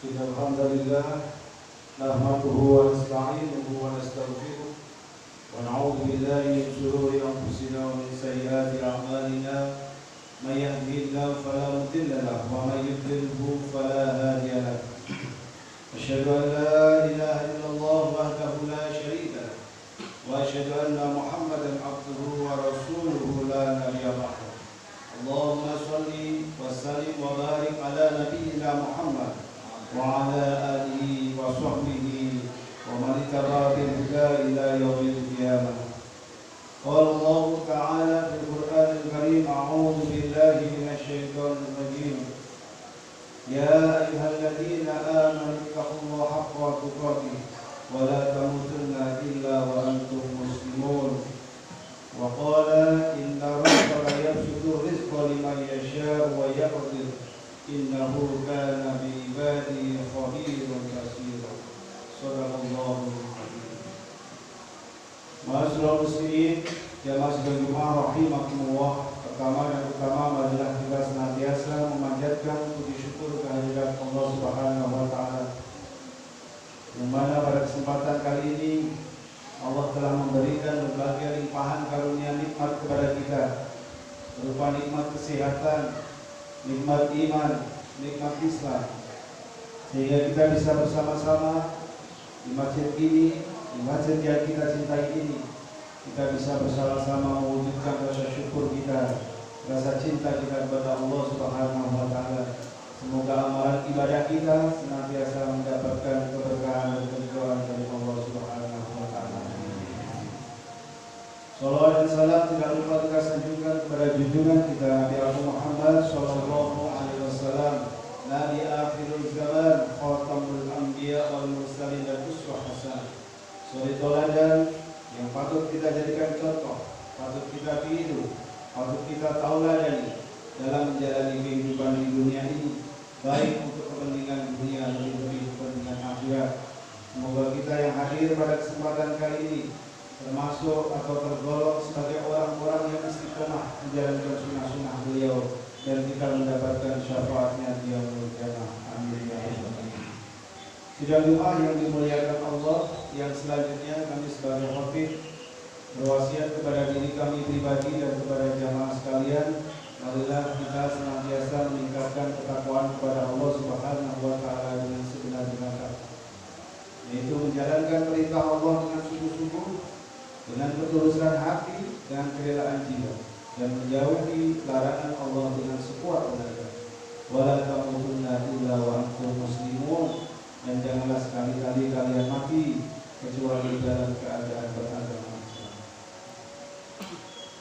Alhamdulillah nahmaduhu wa nasta'inuhu wa nastaghfiruh wa na'udzu billahi min shururi anfusina wa min sayyiati a'malina may yahdihillahu fala mudilla lahu wa may yudlilhu fala hadiya lahu asyhadu an la ilaha illallah wahdahu la syarika lahu wa asyhadu anna Muhammadan abduhu wa rasuluhu la nabiyya ba'dahu Allahumma shalli wa sallim wa barik ala nabiyyina Muhammad wa ala alihi wa sahbihi wa man ittaba bihuda ila yaumil qiyamah. Qala Allah ta'ala fil Qur'anil Karim a'udzu billahi minasy syaithanir rajim. Ya ayyuhalladzina amanu taqullaha haqqa tuqatih wa la tamutunna illa wa antum muslimun. Wa qala inna rabbaka yabsutu rizqa liman yasha'u wa yaqdir innahu kana bi ibadihi khabirun basira. Shadaqallahu al-azim. Ma'asyiral muslimin, jamaah sidang Jumat rahimakumullah. Pertama dan utama adalah kita senantiasa memanjatkan puji syukur kehadirat Allah Subhanahu wa taala. Yang mana pada kesempatan kali ini Allah telah memberikan berbagai limpahan karunia nikmat kepada kita, berupa nikmat kesehatan, nikmat iman, nikmat Islam, sehingga kita bisa bersama-sama di masjid ini, di masjid yang kita cintai ini, kita bisa bersama-sama mewujudkan rasa syukur kita, rasa cinta kita kepada Allah Subhanahu wa taala. Semoga amalan ibadah kita senantiasa mendapatkan keberkahan dan keridhaan dari Allah Subhanahu wa taala. Salawat dan salam tidak lupa kita sanjungkan kepada junjungan kita Nabi Muhammad sallallahu alaihi wasallam, Nabi akhirul zaman, khatamul anbiya wal mursalin dan uswah hasanah. Suri teladan yang patut kita jadikan contoh, patut kita tiru, patut kita tauladani dalam menjalani kehidupan di dunia ini, baik untuk kepentingan dunia dan kepentingan akhirat. Semoga kita yang hadir pada kesempatan kali ini termasuk atau tergolong sebagai orang-orang yang istiqomah menjalankan sunnah-sunnah beliau dan kita mendapatkan syafaatnya di yaumul qiyamah. Amin ya rabbal alamin. Sidang Jumat yang dimuliakan Allah, yang selanjutnya kami sebagai khotib berwasiat kepada diri kami pribadi dan kepada jamaah sekalian, marilah kita senantiasa meningkatkan ketakwaan kepada Allah Subhanahu wa taala dengan sebenar-benarnya, yaitu menjalankan perintah Allah dengan sungguh-sungguh, dengan ketulusan hati dan kerelaan jiwa, dan menjauhi larangan Allah dengan sekuat tenaga. Wala tamutunna illa wa antum muslimun, dan janganlah sekali-kali kalian mati kecuali dalam keadaan beragama Islam.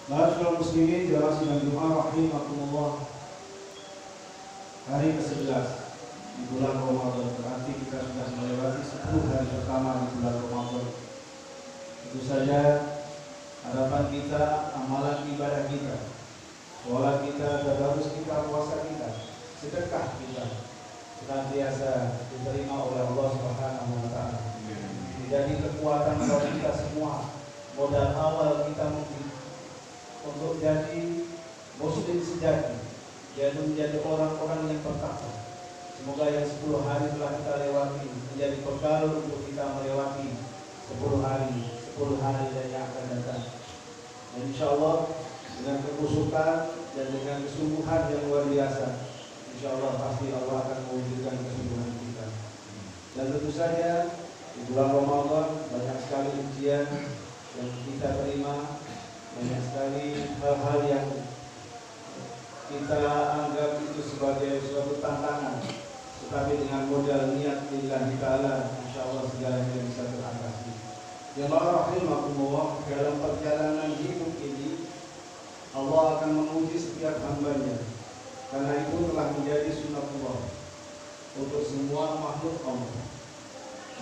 Ma'asyiral muslimin, jamaah sidang Jumat rahimakumullah. Hari ke-11 di bulan Ramadan, berarti kita sudah melewati 10 hari pertama di bulan Ramadan. Tentu saja harapan kita, amalan ibadah kita, sholat kita, tadarus kita, puasa kita, sedekah kita senantiasa diterima oleh Allah Subhanahu wa taala. Menjadi kekuatan bagi kita semua, modal awal kita mungkin untuk jadi muslim sejati, dan menjadi orang-orang yang bertakwa. Semoga yang 10 hari telah kita lewati menjadi bekal untuk kita melewati 10 hari dan yang akan datang. Dan insya Allah dengan kekusukan dan dengan kesungguhan yang luar biasa, insya Allah pasti Allah akan mewujudkan kesungguhan kita. Dan tentu saja di bulan Ramadan banyak sekali ujian yang kita terima, banyak sekali hal-hal yang kita anggap itu sebagai suatu tantangan, tetapi dengan modal niat lillahi ta'ala, insya Allah segalanya bisa teratasi. Jemaah rahimakumullah, dalam perjalanan hidup ini Allah akan menguji setiap hambanya, karena itu telah menjadi sunnatullah untuk semua makhluk Allah.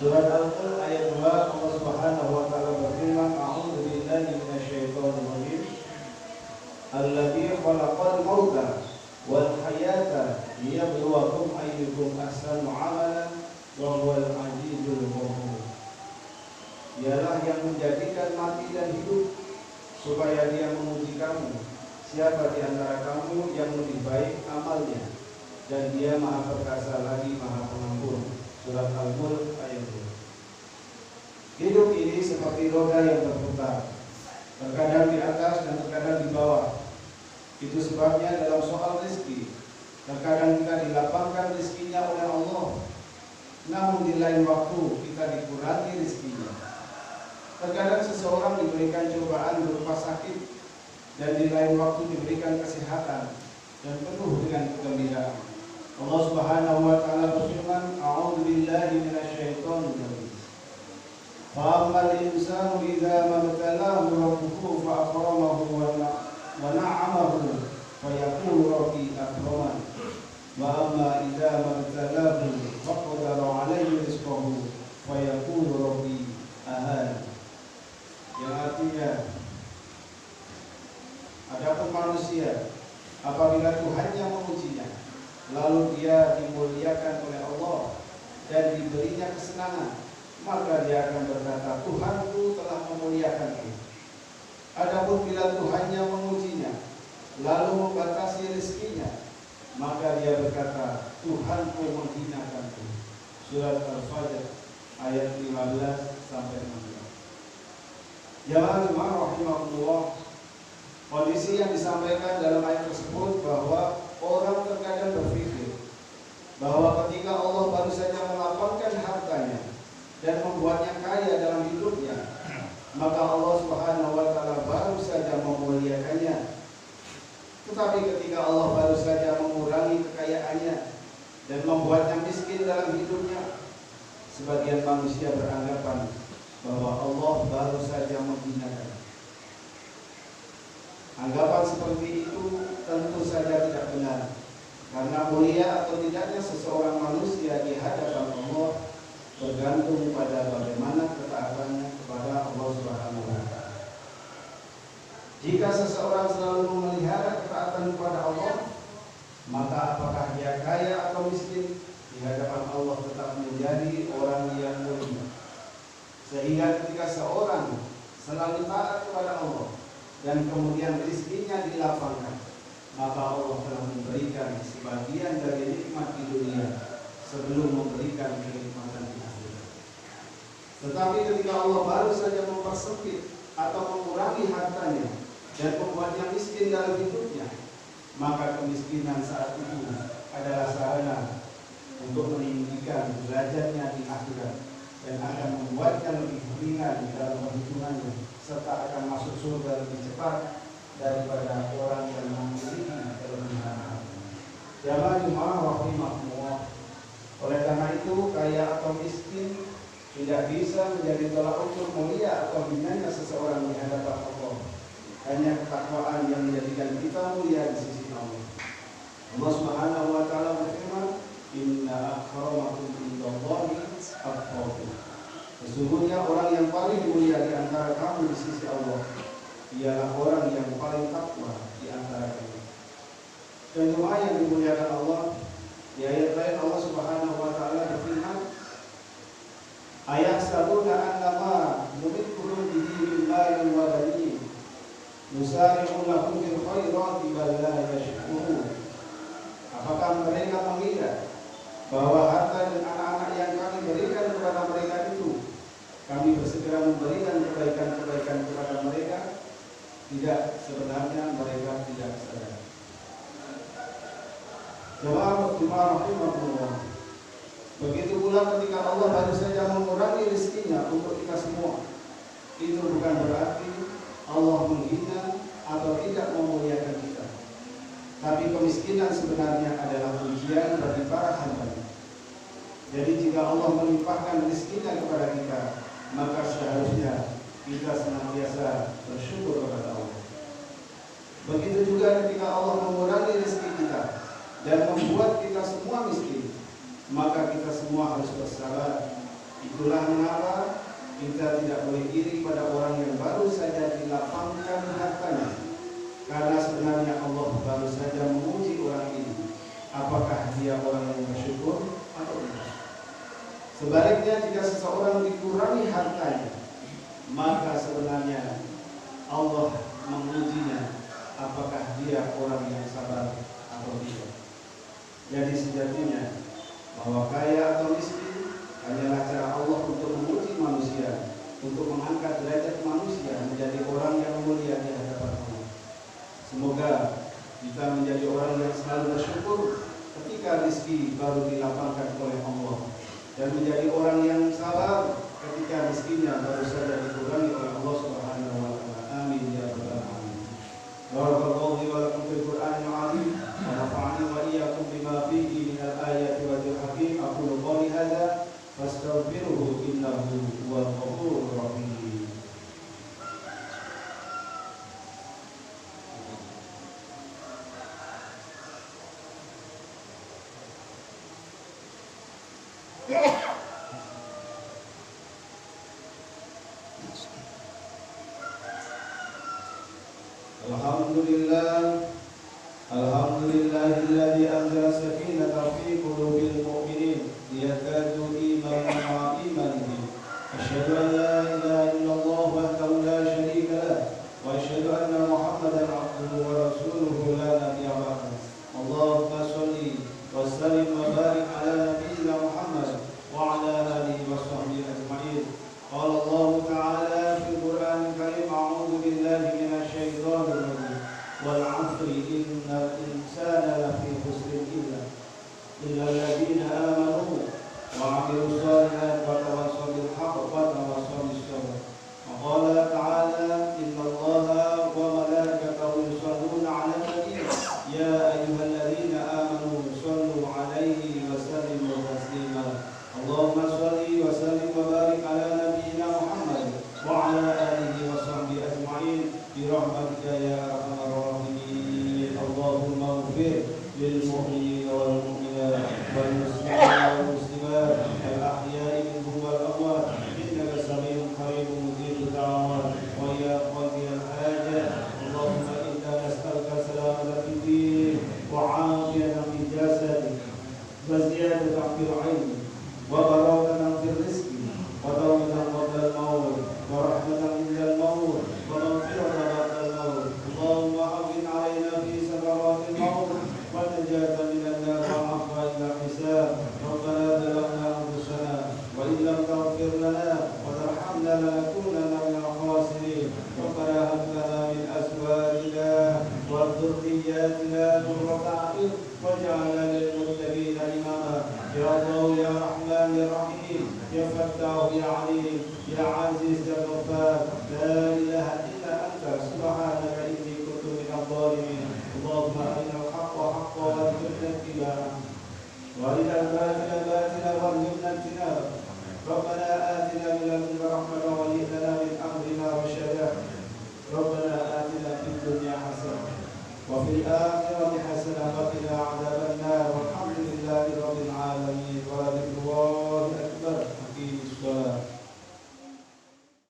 Surat Al-Qur'an ayat 2, Allah Subhanahu wa taala berfirman, A'udzu billahi minasyaitonir rajim. Alladzi khalaqal mauta wal hayata liyabluwakum ayyukum ahsanu 'amalan wa huwal 'azizul ghafur. Dialah yang menjadikan mati dan hidup supaya Dia menguji kamu, siapa di antara kamu yang lebih baik amalnya, dan Dia Maha Perkasa lagi Maha Pengampun. Surat Al-Mulk ayat 2. Hidup ini seperti roda yang berputar, terkadang di atas dan terkadang di bawah. Itu sebabnya dalam soal rezeki, terkadang kita dilapangkan rezekinya oleh Allah, namun di lain waktu kita dikurangi rezekinya. Terkadang seseorang diberikan cobaan berupa sakit, dan di lain waktu diberikan kesehatan dan penuh dengan kegembiraan. Allah Subhanahu wa taala berfirman, "A'udzu billahi minasyaitonir rajim. Fa'ammal insanu idza mabtalahu rabbuhu fa'akramahu wa na'amahu fa yaqulu rabbi akraman. Wa amma idza mabtalahu faqadara 'alaihi rizqahu fa yaqulu rabbi ahan." Yang artinya, adapun manusia apabila Tuhannya mengujinya, lalu dia dimuliakan oleh Allah dan diberinya kesenangan, maka dia akan berkata, Tuhanku telah memuliakanku. Adapun bila Tuhannya mengujinya, lalu membatasi rezekinya, maka dia berkata, Tuhanku menghinakanku. Surat Al-Fajr ayat 15 sampai 16. Jamaah rahimahullah, kondisi yang disampaikan dalam ayat tersebut bahwa orang terkadang berpikir bahwa ketika Allah baru saja melapangkan hartanya dan membuatnya kaya dalam hidupnya, maka Allah Subhanahu wa taala baru saja memuliakannya. Tetapi ketika Allah baru saja mengurangi kekayaannya dan membuatnya miskin dalam hidupnya, sebagian manusia beranggapan bahwa Allah baru saja menghinakan. Anggapan seperti itu tentu saja tidak benar, karena mulia atau tidaknya seseorang manusia di hadapan Allah bergantung pada bagaimana ketaatannya kepada Allah Subhanahu wa taala. Jika seseorang selalu memelihara ketaatan kepada Allah, maka apakah dia kaya atau miskin, di hadapan Allah tetap menjadi orang yang mulia. Sehingga ketika seorang selalu taat kepada Allah dan kemudian rezekinya dilapangkan, maka Allah telah memberikan sebagian dari nikmat di dunia sebelum memberikan kenikmatan di akhirat. Tetapi ketika Allah baru saja mempersempit atau mengurangi hartanya dan membuatnya miskin dalam hidupnya, maka kemiskinan saat itu adalah sarana untuk meninggikan derajatnya di akhirat dan akan membuatnya lebih ringan dalam perhitungannya, serta akan masuk surga lebih cepat daripada orang yang memiliki kelebihan harta. Jamaah rahimahullah, oleh karena itu kaya atau miskin tidak bisa menjadi tolak ukur mulia atau hinanya seseorang di hadapan Allah. Hanya ketakwaan yang menjadikan kita mulia di sisi Allah. Allah Subhanahu wa taala berfirman, "Inna akramakum indallahi atqakum." Sesungguhnya orang yang paling mulia di antara kamu di sisi Allah ialah orang yang paling takwa di antara kamu. Dan doa yang dimuliakan Allah, di ayat lain Allah Subhanahu wa taala berfirman, "Ayahsabuna annama numidduhum bihi min malin wa banin nusari'u lahum fil khairati bal la yashkurun." Apakah mereka mengira bahwa harta dan anak-anak yang kami berikan kepada mereka itu kami bersegera memberikan kebaikan-kebaikan kepada mereka? Tidak, sebenarnya mereka tidak sadar. Jemaah rahimahullah, begitu pula ketika Allah baru saja mengurangi rezekinya untuk kita semua, itu bukan berarti Allah menghina atau tidak memuliakan kita. Tapi kemiskinan sebenarnya adalah ujian bagi para hamba. Jadi jika Allah melimpahkan rezekinya kepada kita, maka seharusnya kita senantiasa bersyukur kepada Allah. Begitu juga ketika Allah mengurangi rezeki kita dan membuat kita semua miskin, maka kita semua harus bersabar. Itulah mengapa kita tidak boleh iri pada orang yang baru saja dilapangkan hartanya, karena sebenarnya Allah baru saja menguji orang ini, apakah dia orang yang bersyukur atau tidak. Sebaliknya, jika seseorang dikurangi hartanya, maka sebenarnya Allah mengujinya, apakah dia orang yang sabar atau tidak. Jadi sejatinya bahwa kaya atau miskin hanyalah cara Allah untuk menguji manusia, untuk mengangkat derajat manusia menjadi orang yang mulia di hadapan Allah. Semoga kita menjadi orang yang selalu bersyukur ketika rezeki baru dilapangkan oleh Allah, dan menjadi orang yang sabar ketika rezekinya baru saja dikurangi oleh Allah Subhanahu wa taala. Amin ya rabbal alamin. Barakallahu li wa lakum fil Qur'anil 'azim wa nafa'ani wa iyyakum bima fihi minal ayati wa dzikr hakim. Aqulu qawli hadza fastaghfiruhu innahu huwal ghafurur rahim. Alhamdulillahilladzi anzala sakinata fi qulubil mu'minin liyazdaadu imanan ma'a imanihim. Asyhadu an la ilaha illallah wahdahu la syarika lah wa asyhadu anna Muhammadan 'abduhu wa rasuluhu la nabiyya ba'dahu. Allahumma shalli wa sallim wa barik ala nabiyyina Muhammad wa ala alihi wa sahbihi ajma'in. Qala Allah ta'ala fil Qur'anil karim, a'udzu billahi minasy syaithanir rajim. Wal 'asri innal insana lafi khusrin illa alladziina aamanu wa 'amilus shalihaati wa tawassaw bil haqqi wa tawassaw bis sabr. Wa qala ta'ala innallaha wa malaikatahu yusholluna 'alan nabiy ya ayyuhalladziina aamanu shallu 'alaihi wa sallimu taslima. Allahumma shalli wa sallim wa barik ala nabiyyina Muhammad wa ala alihi wa sahbihi ajma'in bi rahmatika ya arhamar rahimin. Allahumma ighfir lil mu'minina wal mu'minat wal muslimina wal muslimat al ahya'i minhum wal amwat innaka samii'un qariibun mujibud da'awat wa ya qadiyal hajat. Allahumma inna nas'aluka salamatan fid din wa 'afiyatan fil jasad wa ziyadatan fil 'ilmi wa barakatan fil rizqi wa tawbatan qabla al-maut wa rahmatan inda al-maut wa maghfiratan ba'da al-maut. Allahumma hawwin 'alaina fi sakaratil maut wa najatan minan nar wa 'afwa ila hisab. Rabbana zalamna anfusana wa in lam taghfir lana wa tarhamna lanakunanna minal khasirin. Rabbana hab lana min azwajina wa dhurriyyatina qurrata a'yun waj'alna lil muttaqina imama. Ya Allah ya Rahman ya Rahim ya Fattah ya Alim ya Aziz ya Ghaffar, la ilaha illa anta subhanaka inni kuntu minadh dhalimin. Allahumma arinal haqqa haqqan warzuqna ittiba'ah wa arinal batila batilan warzuqna ijtinabah. Rabbana atina min ladunka rahmatan wa hayyi' lana min amrina rashada. Rabbana atina fid dunya hasanah wa fil akhirati